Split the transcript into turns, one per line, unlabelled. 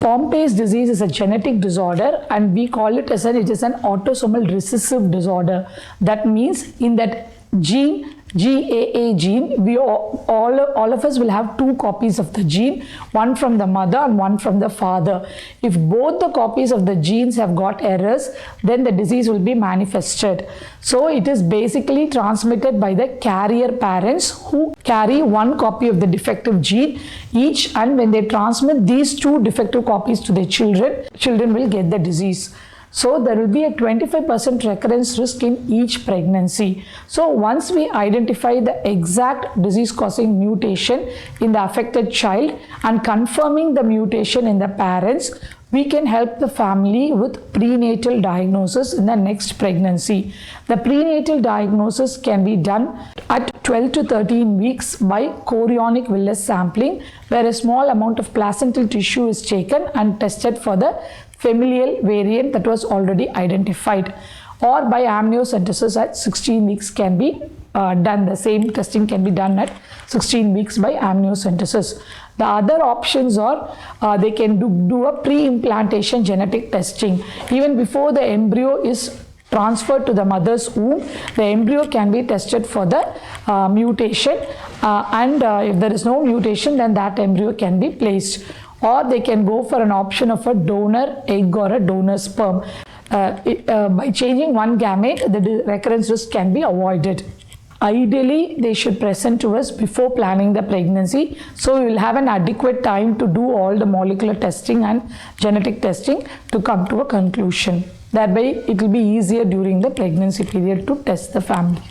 Pompe's disease is a genetic disorder and we call it as it is an autosomal recessive disorder. That means in that gene, GAA gene, we all of us will have two copies of the gene, one from the mother and one from the father. If both the copies of the genes have got errors, then the disease will be manifested. So it is basically transmitted by the carrier parents who carry one copy of the defective gene each, and when they transmit these two defective copies to their children will get the disease. So there will be a 25% recurrence risk in each pregnancy. So once we identify the exact disease causing mutation in the affected child and confirming the mutation in the parents, we can help the family with prenatal diagnosis in the next pregnancy. The prenatal diagnosis can be done at 12 to 13 weeks by chorionic villus sampling, where a small amount of placental tissue is taken and tested for the familial variant that was already identified, or by amniocentesis at 16 weeks can be done. The same testing can be done at 16 weeks by amniocentesis. The other options are they can do a pre-implantation genetic testing. Even before the embryo is transferred to the mother's womb, the embryo can be tested for the mutation, and if there is no mutation, then that embryo can be placed. Or they can go for an option of a donor egg or a donor sperm. By changing one gamete, the recurrence risk can be avoided. Ideally, they should present to us before planning the pregnancy, so we will have an adequate time to do all the molecular testing and genetic testing to come to a conclusion. That way, it will be easier during the pregnancy period to test the family.